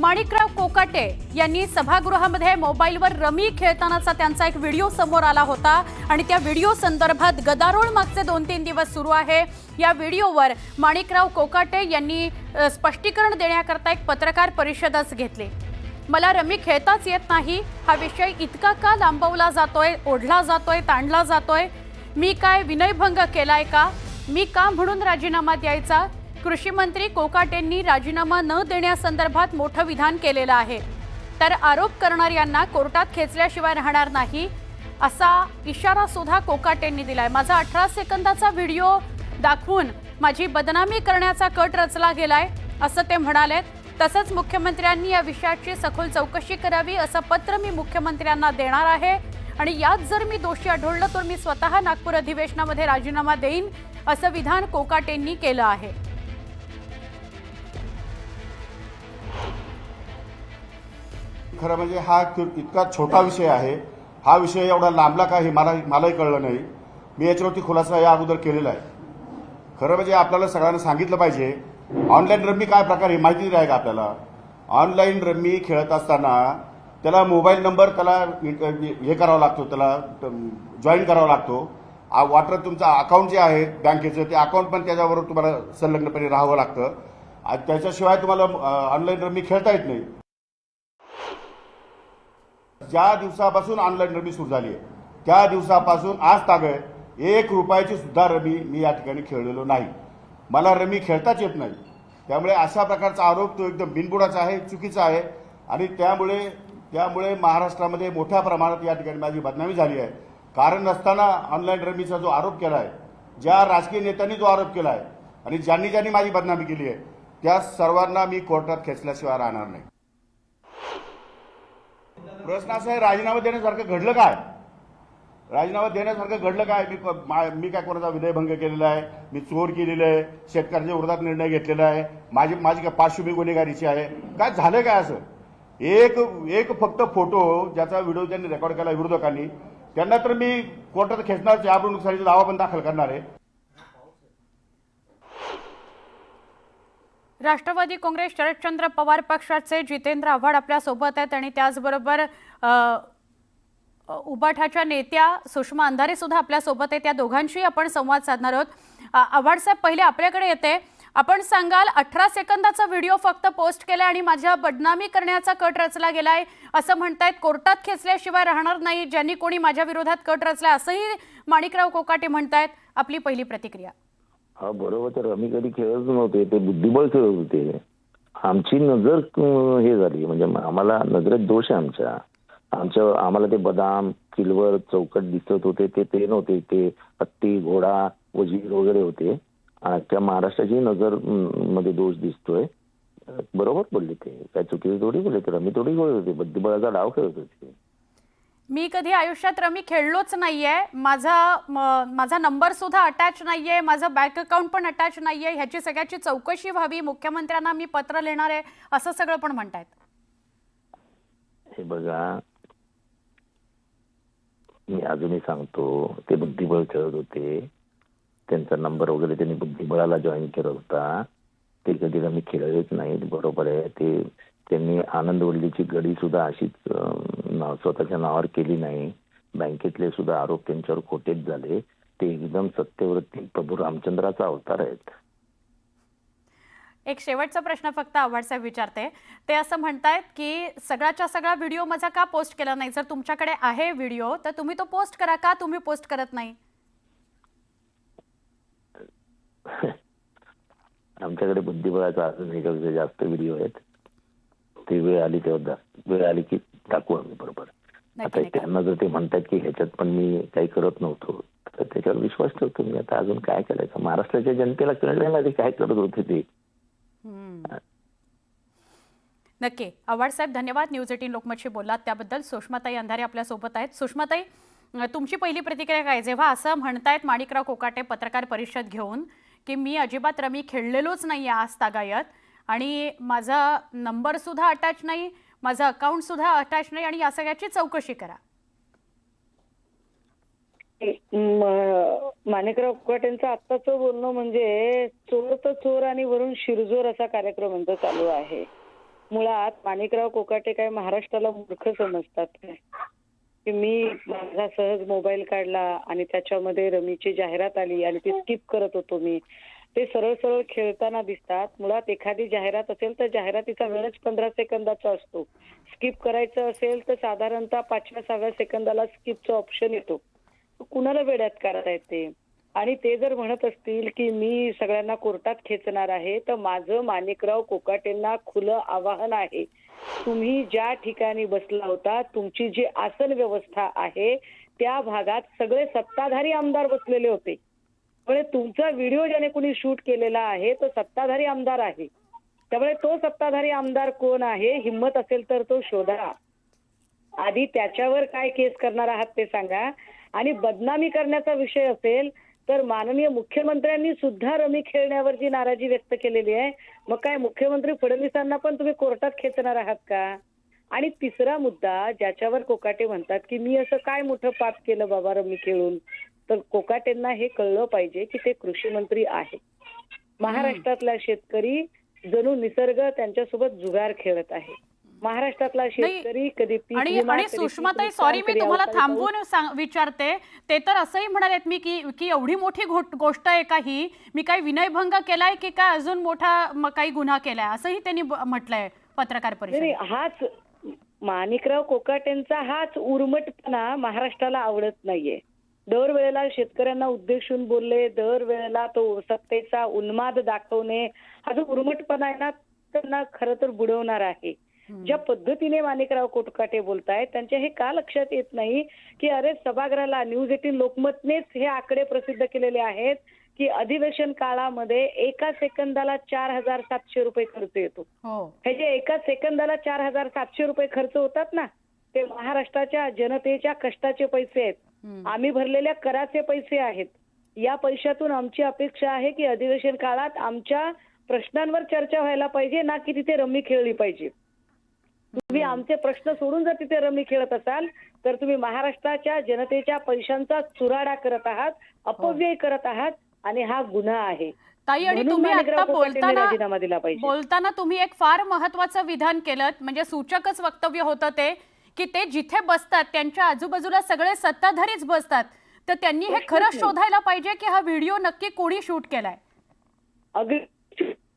माणिकराव कोकाटे यांनी सभागृहामध्ये मोबाईलवर रमी खेळतानाचा त्यांचा एक व्हिडिओ समोर आला होता आणि त्या व्हिडिओ संदर्भात गदारोळ मागचे 2-3 दिवस सुरू आहे। या व्हिडिओवर माणिकराव कोकाटे यांनी स्पष्टीकरण देण्याकरता एक पत्रकार परिषदच घेतली। मला रमी खेळताच येत नाही, हा विषय इतका का लांबवला जातोय, ओढला जातोय, ताणला जातोय, मी काय विनयभंग केलाय का, मी का म्हणून राजीनामा द्यायचा। कृषी मंत्री कोकाटेंनी राजीनामा न देण्यासंदर्भात मोठं विधान केलेलं आहे, तर आरोप करणाऱ्यांना कोर्टात खेचल्याशिवाय राहणार नाही असा इशारा सुद्धा कोकाटेंनी दिलाय। माझा 18 सेकंदाचा व्हिडिओ दाखवून माझी बदनामी करण्याचा कट रचला गेलाय असं ते म्हणाले। तसंच मुख्यमंत्र्यांनी या विषयाची सखोल चौकशी करावी असं पत्र मी मुख्यमंत्र्यांना देणार आहे आणि यात जर मी दोषी आढळलं तर मी स्वतः नागपूर अधिवेशनामध्ये राजीनामा देईन असं विधान कोकाटेंनी केलं आहे। खरं म्हणजे हा इतका छोटा विषय आहे, हा विषय एवढा लांबला का हे मलाही कळलं नाही। मी याच्यावरती खुलासा या अगोदर केलेला आहे। खरं म्हणजे आपल्याला सगळ्यांना सांगितलं पाहिजे, ऑनलाईन रम्मी काय प्रकार हे माहिती आहे का आपल्याला। ऑनलाईन रम्मी खेळत असताना त्याला मोबाईल नंबर त्याला हे करावा लागतो, त्याला जॉईन करावा लागतो। वाटर तुमचा अकाउंट जे आहे बँकेचं ते अकाउंट पण त्याच्याबरोबर तुम्हाला संलग्नपणे राहावं लागतं, त्याच्याशिवाय तुम्हाला ऑनलाईन रम्मी खेळता येत नाही। ज्या दिवसापासून ऑनलाईन रमी सुरू झाली आहे त्या दिवसापासून आज तागत 1 रुपयाची सुद्धा रमी मी या ठिकाणी खेळलेलो नाही। मला रमी खेळताच येत नाही। त्यामुळे अशा प्रकारचा आरोप तो एकदम बिनबुडाचा आहे, चुकीचा आहे आणि त्यामुळे महाराष्ट्रामध्ये मोठ्या प्रमाणात या ठिकाणी माझी बदनामी झाली आहे। कारण नसताना ऑनलाईन रमीचा जो आरोप केला आहे, ज्या राजकीय नेत्यांनी जो आरोप केला आहे आणि ज्यांनी माझी बदनामी केली आहे त्या सर्वांना मी कोर्टात खेचल्याशिवाय राहणार नाही। प्रश्न असा आहे, राजीनामा देण्यासारखं घडलं काय? राजीनामा देण्यासारखं घडलं काय? मी काय कोणाचा विनयभंग केलेला आहे, मी चोर केलेलं आहे, शेतकऱ्यांच्या विरोधात निर्णय घेतलेला आहे, माझी काय पार्श्वभूमी गुन्हेगारीची आहे, काय झालं काय? असं एक फक्त फोटो ज्याचा व्हिडिओ त्यांनी रेकॉर्ड केला विरोधकांनी, त्यांना तर मी कोर्टात खेचणार, यावरून नुकसानीचा दावा पण दाखल करणार आहे। राष्ट्रवादी काँग्रेस शरदचंद्र पवार पक्षाचे जितेंद्र आव्हाड आपल्या सोबत आहेत आणि त्याचबरोबर उबाठाच्या नेत्या सुषमा अंधारे सुद्धा आपल्या सोबत आहेत। त्या दोघांशी आपण संवाद साधणार आहोत। आव्हाड साहेब, पहिले आपल्याकडे येते, आपण सांगाल 18 सेकंदाचा व्हिडिओ फक्त पोस्ट केलाय आणि माझ्या बदनामी करण्याचा कट रचला गेलाय असं म्हणतायत, कोर्टात खेचल्याशिवाय राहणार नाही ज्यांनी कोणी माझ्या विरोधात कट रचलाय असंही माणिकराव कोकाटे म्हणतायत। आपली पहिली प्रतिक्रिया। हा बरोबर, तर रमी कधी खेळत नव्हते, ते बुद्धिबळ खेळत होते। आमची नजर हे झाली, म्हणजे आम्हाला नजरेत दोष आहे आम्हाला ते बदाम किलवर चौकट दिसत होते, ते नव्हते, ते हत्ती घोडा वजीर वगैरे होते। त्या महाराष्ट्राची नजर मध्ये दोष दिसतोय। बरोबर बोलले, ते काय चुकीचं थोडी बोलले, तर रमी थोडी खेळत होते, बुद्धिबळाचा डाव खेळत होते। मी कधी आयुष्यात रमी खेळलोच नाहीये, माझा नंबर सुद्धा अटॅच नाहीये, माझं बँक अकाउंट पण अटॅच नाहीये, ह्याची सगळ्याची चौकशी व्हावी, मुख्यमंत्र्यांना मी पत्र लिहिणार आहे असं सगळं पण म्हणतायत। हे बघा, मी अजूनही सांगतो, ते बुद्धिबळ खेळत होते, त्यांचा नंबर वगैरे त्यांनी बुद्धिबळाला जॉईन केला होता, ते कधी रमी खेळलेच नाही। बरोबर आहे, ते त्यांनी आनंदवल्लीची गडी सुद्धा अशीच स्वतःच्या नावावर केली नाही। बँकेतले सुद्धा आरोप त्यांच्यावर खोटेच झाले, ते एकदम सत्यवृत्ती प्रभू रामचंद्राचा अवतार आहेत। एक शेवटचा प्रश्न फक्त आव्हाड साहेब विचारते, ते असं म्हणतायत की सगळ्याच्या सगळा व्हिडिओ माझा का पोस्ट केला नाही, जर तुमच्याकडे आहे व्हिडिओ तर तुम्ही तो पोस्ट करा, का तुम्ही पोस्ट करत नाही? आमच्याकडे बुद्धिबळाचा अजून एकापेक्षा जास्त व्हिडिओ आहेत, ते वेळ आली तेव्हा वेळ आली की टाकू आम्ही बरोबर। आता त्यांना जर ते म्हणतात की ह्याच्यात पण मी काही करत नव्हतो, तर त्याच्यावर विश्वास ठेवतो मी। आता अजून काय करायचं, महाराष्ट्राच्या जनतेला कळलं नाही काय करत होते ते। नक्की आव्हाड साहेब, धन्यवाद। न्यूज 18 लोकमतशी बोललात त्याबद्दल। सुषमाताई अंधारे आपल्या सोबत आहेत। सुषमाताई, तुमची पहिली प्रतिक्रिया काय, जेव्हा असं म्हणतायत माणिकराव कोकाटे पत्रकार परिषद घेऊन की मी अजिबात रमी खेळलेलोच नाही आज तागायत आणि माझा नंबर सुद्धा अटॅच नाही, माझं अकाउंट सुद्धा अटॅच नाही आणि या सगळ्याची चौकशी करा? माणिकराव कोकाटेंचं आत्ताचं बोलणं म्हणजे चोर तर चोर आणि वरून शिरजोर असा कार्यक्रम चालू आहे। मुळात माणिकराव कोकाटे काय महाराष्ट्राला मूर्ख समजतात काय? की मी माझा सहज मोबाईल काढला आणि त्याच्यामध्ये रमीची जाहिरात आली आणि ती स्किप करत होतो मी. ते सरळ सरळ खेळताना दिसतात. मुळात एखादी जाहिरात असेल तर जाहिरातीचा वेळच 15 सेकंदाचा असतो. स्किप करायचं असेल तर साधारणतः 5व्या-6व्या सेकंदाला स्किपचं ऑप्शन येतो. कुणाला वेड्यात करता येते? आणि ते जर म्हणत असतील की मी सगळ्यांना कोर्टात खेचणार आहे, तर माझं माणिकराव कोकाटेंना खुलं आवाहन आहे. तुम्ही ज्या ठिकाणी बसला होता, तुमची जी आसन व्यवस्था आहे त्या भागात सगळे सत्ताधारी आमदार बसलेले होते. पण तुमचा व्हिडिओ ज्याने कुणी शूट केलेला आहे तो सत्ताधारी आमदार आहे. त्यामुळे तो सत्ताधारी आमदार कोण आहे, हिम्मत असेल तर तो शोधा. आधी त्याच्यावर काय केस करणार आहात ते सांगा. आणि बदनामी करण्याचा विषय असेल तर माननीय मुख्यमंत्र्यांनी सुद्धा रमी खेळण्यावर जी नाराजी व्यक्त केलेली आहे, मग काय मुख्यमंत्री फडणवीसांना पण तुम्ही कोर्टात खेचणार आहात का? आणि तिसरा मुद्दा ज्याच्यावर कोकाटे म्हणतात की मी असं काय मोठं पाप केलं बाबा रमी खेळून, तर कोकाटेंना हे कळलं पाहिजे की ते कृषी मंत्री आहेत. महाराष्ट्रातला शेतकरी जणू निसर्ग त्यांच्यासोबत जुगार खेळत आहे. महाराष्ट्रातला शेतकरी कधी पीक आणि विमा, आणि कधी सुषमाताई पीक सॉरी नुकसान, मी कधी तुम्हाला अवकाळी पाऊस. थांबवून विचारते. ते तर असंही म्हणालेत मी की एवढी मोठी गोष्ट आहे का ही, मी काय विनयभंग केलाय की काय अजून मोठा काही गुन्हा केलाय असंही त्यांनी म्हटलंय पत्रकार नाही परिषदेत. हाच माणिकराव कोकाटेंचा हाच उर्मटपणा महाराष्ट्राला आवडत नाहीये. दरवेळेला शेतकऱ्यांना उद्देशून बोलले, दरवेळेला तो सत्तेचा उन्माद दाखवणे, हा जो उर्मटपणा आहे ना त्यांना खरं तर बुडवणार आहे. ज्या पद्धतीने माणिकराव कोकाटे बोलतायत त्यांच्या हे का लक्षात येत नाही की अरे सभागृहाला न्यूज 18 लोकमतनेच हे आकडे प्रसिद्ध केलेले आहेत की अधिवेशन काळामध्ये एका सेकंदाला 4,700 रुपये खर्च येतो. हे जे एका सेकंदाला 4,700 रुपये खर्च होतात ना, ते महाराष्ट्राच्या जनतेच्या कष्टाचे पैसे आहेत. आम्ही भरलेल्या कराचे पैसे आहेत. या पैशातून आमची अपेक्षा आहे की अधिवेशन काळात आमच्या प्रश्नांवर चर्चा व्हायला पाहिजे, ना की तिथे रमी खेळली पाहिजे. तुम्ही आमचे प्रश्न सोडून जर तिथे रमी खेळत असाल तर तुम्ही महाराष्ट्राच्या जनतेच्या पैशांचा चुराडा करत आहात, अपव्यय करत आहात आणि हा गुन्हा आहे. ताई, आणि म्हणून तुम्ही माणिकराव आता कोकाटेंनी राजीनामा दिला पाहिजे. बोलताना तुम्ही एक फार महत्वाचं विधान केलं, म्हणजे सूचकच वक्तव्य होतं ते की ते जिथे बसतात त्यांच्या आजूबाजूला सगळे सत्ताधारीच बसतात, तर त्यांनी हे खरं शोधायला पाहिजे की हा व्हिडिओ नक्की कोणी शूट केलाय. अगदी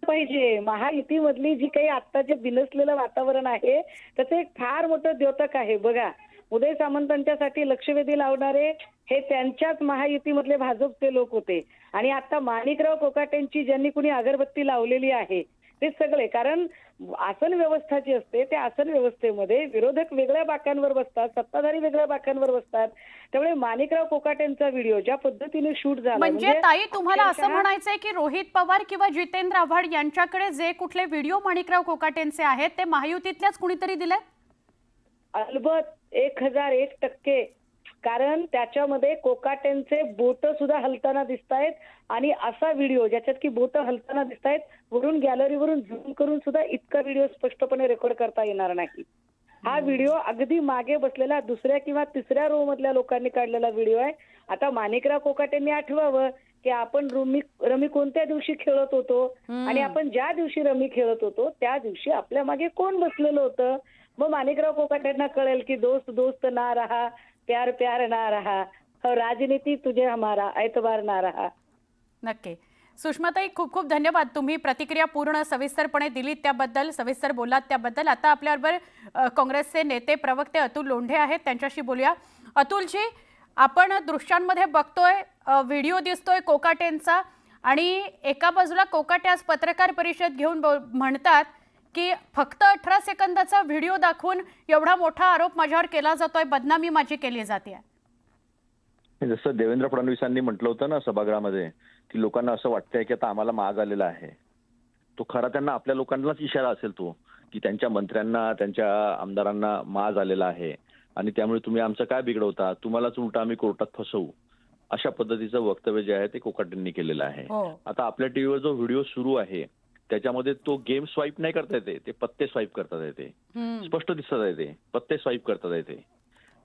पाहिजे. महायुतीमधली जी काही आता जे बिनसलेलं वातावरण आहे त्याचं एक फार मोठं द्योतक आहे. बघा, उदय सामंतांच्यासाठी लक्षवेधी लावणारे हे त्यांच्याच महायुतीमधले भाजपचे लोक होते आणि आता माणिकराव कोकाटेंची ज्यांनी कुणी अगरबत्ती लावलेली आहे ते सगळे, कारण आसन व्यवस्था जी असते त्या आसन व्यवस्थेमध्ये विरोधक वेगळ्या बाकांवर बसतात, सत्ताधारी वेगळ्या बाकांवर बसतात. त्यामुळे माणिकराव कोकाटेंचा व्हिडिओ ज्या पद्धतीने शूट झाला, म्हणजे ताई तुम्हाला असं म्हणायचंय की रोहित पवार किंवा जितेंद्र आव्हाड यांच्याकडे जे कुठले व्हिडिओ माणिकराव कोकाटेंचे आहेत ते महायुतीतल्याच कुणीतरी दिले? अलबत 1001%. कारण त्याच्यामध्ये कोकाटेंचे बोट सुद्धा हलताना दिसतायत आणि असा व्हिडिओ ज्याच्यात की बोट हलताना दिसतायत, वरून गॅलरीवरून झूम करून सुद्धा इतका व्हिडिओ स्पष्टपणे रेकॉर्ड करता येणार नाही. हा व्हिडिओ अगदी मागे बसलेला दुसऱ्या किंवा तिसऱ्या रो मधल्या लोकांनी काढलेला व्हिडिओ आहे. आता माणिकराव कोकाटेंनी आठवावं की आपण रमी कोणत्या दिवशी खेळत होतो आणि आपण ज्या दिवशी रमी खेळत होतो त्या दिवशी आपल्या मागे कोण बसलेलं होतं. मग माणिकराव कोकाटेंना कळेल की दोस्त दोस्त ना रहा, प्यार प्यार ना रहा, राजनीती तुझे हमारा एतबार ना रहा. नक्की. सुषमाताई, खूप खूप धन्यवाद. तुम्ही प्रतिक्रिया पूर्ण सविस्तरपणे दिलीत त्याबद्दल, सविस्तर बोललात त्याबद्दल. आता आपल्याबरोबर काँग्रेसचे नेते प्रवक्ते अतुल लोंढे आहेत, त्यांच्याशी बोलूया. अतुलजी, आपण दृश्यांमध्ये बघतोय, व्हिडिओ दिसतोय कोकाटेंचा आणि एका बाजूला कोकाटे आज पत्रकार परिषद घेऊन म्हणतात की फक्त 18 सेकंदाचा व्हिडिओ दाखवून एवढा मोठा आरोप माझ्यावर केला जातोय, बदनामी माझी केली जाते. जसं देवेंद्र फडणवीसांनी म्हटलं होतं ना सभागृहामध्ये की लोकांना असं वाटतंय की आता आम्हाला माज आलेला आहे, तो खरा त्यांना आपल्या लोकांनाच इशारा असेल तो की त्यांच्या मंत्र्यांना त्यांच्या आमदारांना माज आलेला आहे आणि त्यामुळे तुम्ही आमचं काय बिघडवता, तुम्हालाच उलट आम्ही कोर्टात फसवू, अशा पद्धतीचं वक्तव्य जे आहे ते कोकाटेंनी केलेलं आहे. आता आपल्या टीव्हीवर जो व्हिडिओ सुरू आहे त्याच्यामध्ये तो गेम स्वाईप नाही करता येते, ते पत्ते स्वाईप करतात येते, स्पष्ट दिसतात येते, पत्ते स्वाईप करतात येते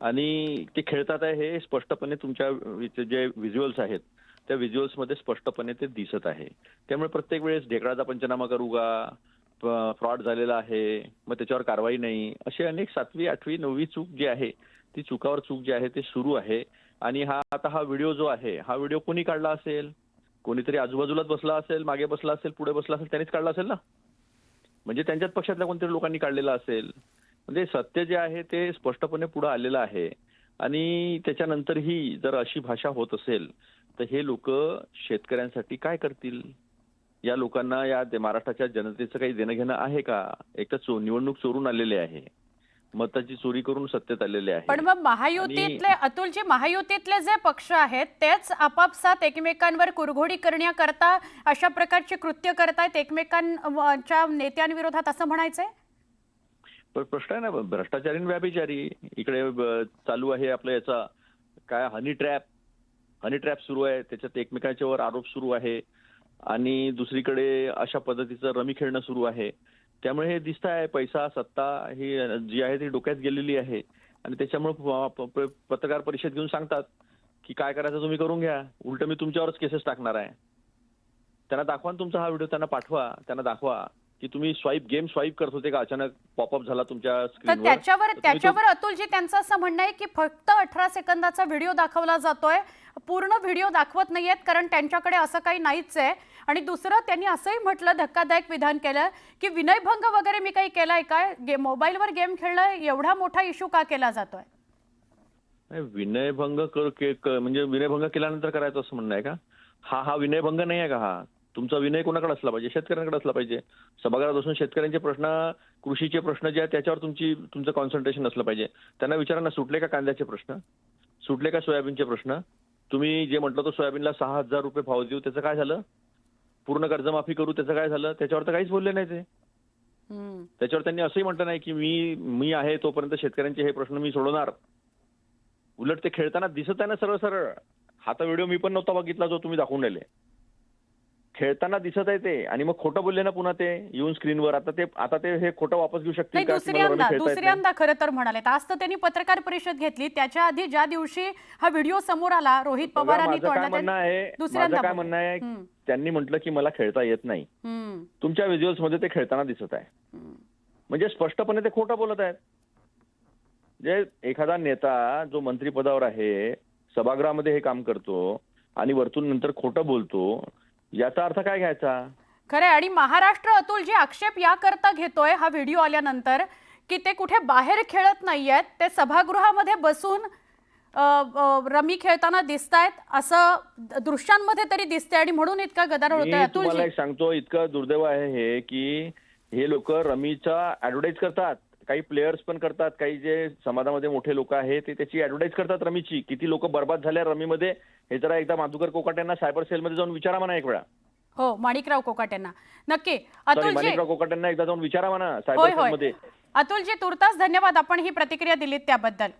आणि ते खेळतात आहे हे स्पष्टपणे तुमच्या जे व्हिज्युअल्स आहेत त्या व्हिज्युअल्स मध्ये स्पष्टपणे ते दिसत आहे. त्यामुळे प्रत्येक वेळेस ढेकळाचा पंचनामा करू का, फ्रॉड झालेला आहे, मग त्याच्यावर कारवाई नाही, असे अनेक 7वी, 8वी, 9वी चूक जी आहे ती चुकावर चूक जी आहे ते सुरू आहे. आणि हा व्हिडिओ जो आहे, हा व्हिडिओ कोणी काढला असेल? कोणीतरी आजूबाजूलाच बसला असेल, मागे बसला असेल, पुढे बसला असेल, त्यांनीच काढला असेल ना. म्हणजे त्यांच्याच पक्षातल्या कोणतरी लोकांनी काढलेला असेल. म्हणजे सत्य जे आहे ते स्पष्टपणे पुढे आलेलं आहे. आणि त्याच्यानंतरही जर अशी भाषा होत असेल तर हे लोक शेतकऱ्यांसाठी काय करतील? या लोकांना या महाराष्ट्राच्या जनतेचं काही देणं घेणं आहे का? एक तर निवडणूक चोरून आलेले आहे, मताची चोरी करून सत्तेत आलेले आहे. पण मग महायुतीतले अतुलजी, महायुतीतले जे पक्ष आहेत तेच आपापसात एकमेकांवर कुरघोडी करण्याकरता अशा प्रकारचे कृत्य करतायत एकमेकांच्या नेत्यांविरोधात, असं म्हणायचंय? पण प्रश्न आहे ना, भ्रष्टाचारी आणि व्याभिचारी इकडे चालू आहे. आपलं याचा काय हनी ट्रॅप सुरू आहे, त्याच्यात एकमेकांच्या वर आरोप सुरू आहे. आणि दुसरीकडे अशा पद्धतीचं रमी खेळणं सुरू आहे. त्यामुळे हे दिसत आहे पैसा सत्ता ही जी आहे ती डोक्यात गेलेली आहे. आणि त्याच्यामुळे पत्रकार परिषद घेऊन सांगतात की काय करायचं तुम्ही करून घ्या, उलट मी तुमच्यावरच केसेस टाकणार आहे. त्यांना दाखवा तुमचा हा व्हिडिओ, त्यांना पाठवा, त्यांना दाखवा की तुम्ही गेम स्वाईप करत होते का, अचानक पॉपअप झाला तुमच्या तर स्क्रीनवर. त्याच्यावर अतुलजी त्यांचं असं म्हणणं आहे की फक्त 18 सेकंदाचा व्हिडिओ दाखवला जातोय, पूर्ण व्हिडिओ दाखवत नाहीयेत कारण त्यांच्याकडे असं काही नाहीच आहे. आणि दुसरं त्यांनी असंही म्हटलं, धक्कादायक विधान केलं की विनयभंग वगैरे मी काही केलाय काय, मोबाईलवर गेम खेळणं एवढा मोठा इश्यू का केला जातोय? विनयभंग म्हणजे विनयभंग केल्यानंतर करायचं असं म्हणणं आहे का? हा विनयभंग नाही आहे का? हा तुमचा विनय कोणाकडे असला पाहिजे? शेतकऱ्यांकडे असला पाहिजे. सभागृहात बसून शेतकऱ्यांचे प्रश्न, कृषीचे प्रश्न जे आहेत त्याच्यावर तुमचं कॉन्सन्ट्रेशन असलं पाहिजे. त्यांना विचारा ना, सुटले का कांद्याचे प्रश्न, सुटले का सोयाबीनचे प्रश्न? तुम्ही जे म्हटलं तो सोयाबीनला 6,000 रुपये भाव देऊ, त्याचं काय झालं? पूर्ण कर्जमाफी करू, त्याचं काय झालं? त्याच्यावर तर काहीच बोलले नाही ते. त्याच्यावर त्यांनी असंही म्हटलं नाही की मी आहे तोपर्यंत शेतकऱ्यांचे हे प्रश्न मी सोडवणार. उलट ते खेळताना दिसत आहे ना सरळ सरळ. हा तर व्हिडिओ मी पण नव्हता बघितला जो तुम्ही दाखवून राहिले. खेळताना दिसत आहे ते. आणि मग खोटं बोलले ना पुन्हा ते येऊन स्क्रीनवर. आता ते हे खोटं वापस घेऊ शकतील का? दुसऱ्यांदा खरं तर म्हणाले. आज तर त्यांनी पत्रकार परिषद घेतली, त्याच्या आधी ज्या दिवशी हा व्हिडिओ समोर आला रोहित पवारांनी माझं काय म्हणणं आहे, त्यांनी म्हटलं की मला खेळता येत नाही. तुमच्या व्हिज्युअल्स मध्ये ते खेळताना दिसत आहे. म्हणजे स्पष्टपणे ते खोटं बोलत आहेत. जे एखादा नेता जो मंत्रिपदावर आहे, सभागृहामध्ये हे काम करतो आणि वरतून नंतर खोटं बोलतो, याचा अर्थ काय घ्यायचा? खरं. आणि महाराष्ट्र अतुलजी आक्षेप याकरता घेतोय हा व्हिडिओ आल्यानंतर की ते कुठे बाहेर खेळत नाहीयेत, ते सभागृहामध्ये बसून रमी खेळताना दिसतायत, असं दृश्यांमध्ये तरी दिसतंय. आणि म्हणून इतका गदारोळ होतोय. अतुलजी, तुम्हाला एक सांगतो, इतकं दुर्दैव आहे हे की हे लोक रमीचा ऍडव्हर्टाईज करतात. काही प्लेयर्स पण करतात, काही जे समाजामध्ये मोठे लोक आहेत ते त्याची ऍडव्हर्टाईज करतात रमीची. किती लोक बर्बाद झाल्या रमीमध्ये हे जरा एकदा माधुकर कोकाटेंना सायबर सेलमध्ये जाऊन विचारा म्हणा एक वेळा. हो, माणिकराव कोकाटेंना नक्की. माणिकराव कोकाटेंना एकदा जाऊन विचारा म्हणा सायबर सेलमध्ये. अतुलजी, तुर्तास धन्यवाद, आपण ही प्रतिक्रिया दिलीत त्याबद्दल.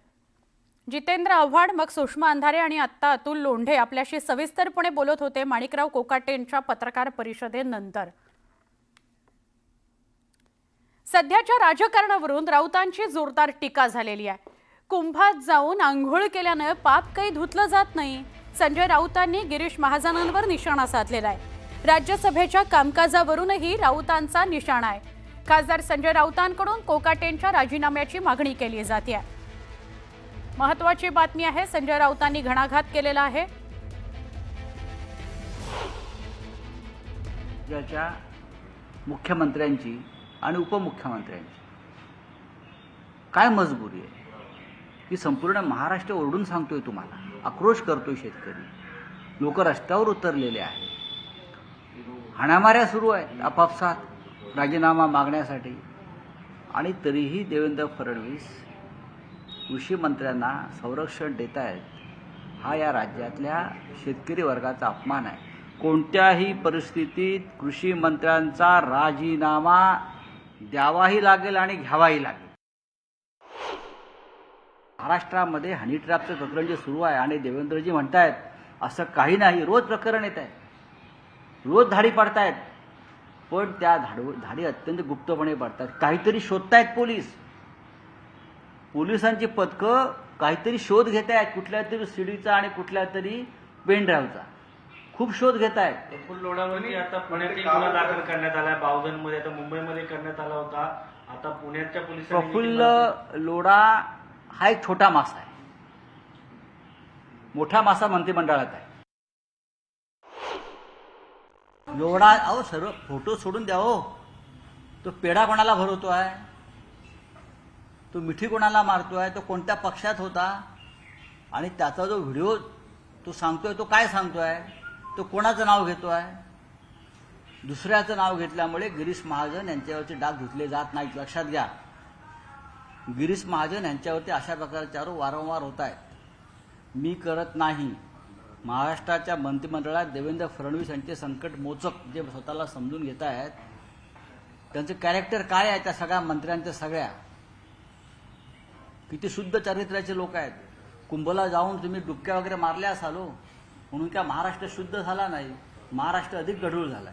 जितेंद्र आव्हाड, मग सुषमा अंधारे आणि आत्ता अतुल लोंढे आपल्याशी सविस्तरपणे बोलत होते माणिकराव कोकाटेंच्या पत्रकार परिषदेनंतर. सध्याच्या राजकारणावरून राऊतांची जोरदार टीका झालेली आहे. कुंभात जाऊन आंघोळ केल्यानं पाप काही धुतलं जात नाही. संजय राऊतांनी गिरीश महाजनांवर निशाणा साधलेला आहे. राज्यसभेच्या कामकाजावरूनही राऊतांचा निशाणा आहे. खासदार संजय राऊतांकडून कोकाटेंच्या राजीनाम्याची मागणी केली जाते. महत्त्वाची बातमी आहे, संजय राऊतांनी घणाघात केलेला आहे. राज्याच्या मुख्यमंत्र्यांची आणि उपमुख्यमंत्र्यांची काय मजबुरी आहे की संपूर्ण महाराष्ट्र ओरडून सांगतोय, तुम्हाला आक्रोश करतोय. शेतकरी लोक रस्त्यावर उतरलेले आहेत. हाणामाऱ्या सुरू आहेत आपापसात राजीनामा मागण्यासाठी. आणि तरीही देवेंद्र फडणवीस कृषी मंत्र्यांना संरक्षण देत आहेत. हा या राज्यातल्या शेतकरी वर्गाचा अपमान आहे. कोणत्याही परिस्थितीत कृषी मंत्र्यांचा राजीनामा द्यावाही लागेल आणि घ्यावाही लागेल. महाराष्ट्रामध्ये हनी ट्रॅपचं प्रकरण जे सुरू आहे आणि देवेंद्रजी म्हणतायत असं काही नाही, रोज प्रकरण येत आहे, रोज धाडी पाडतायत. पण त्या धाडी अत्यंत गुप्तपणे पाडतात. काहीतरी शोधतायत पोलिसांची पथकं काहीतरी शोध घेत आहेत, कुठल्या तरी सीडीचा आणि कुठल्या तरी पेन ड्राईव्हचा. खूप शोध घेत आहेत. प्रफुल्ल लोढावरती आता पुण्यातही गुन्हा दाखल करण्यात आलाय, बावधनमध्ये, आता मुंबईमध्ये करण्यात आला होता, आता पुण्याच्या पोलिसांनी प्रफुल्ल लोढा हा एक छोटा मासा आहे, मोठा मासा मंत्रिमंडळात आहे. लोढा अहो सर्व फोटो सोडून द्या हो. तो पेढा कोणाला भरवतोय, तो मिठी कोणाला मारतोय, तो कोणत्या पक्षात होता, आणि त्याचा जो व्हिडिओ तो सांगतोय तो काय सांगतोय, तो कोणाचं नाव घेतोय. दुसऱ्याचं नाव घेतल्यामुळे गिरीश महाजन यांच्यावरती डाग धुतले जात नाहीत, लक्षात घ्या. गिरीश महाजन यांच्यावरती अशा प्रकारचे आरोप वारंवार होत आहेत. मी करत नाही. महाराष्ट्राच्या मंत्रिमंडळात देवेंद्र फडणवीस यांचे संकट मोचक जे स्वतःला समजून घेत आहेत, त्यांचं कॅरेक्टर काय आहे, त्या सगळ्या मंत्र्यांच्या सगळ्या किती शुद्ध चारित्र्याचे लोक आहेत. कुंभला जाऊन तुम्ही डुबक्या वगैरे मारल्या असाल हो, म्हणून काय महाराष्ट्र शुद्ध झाला नाही, महाराष्ट्र अधिक गढूळ झाला.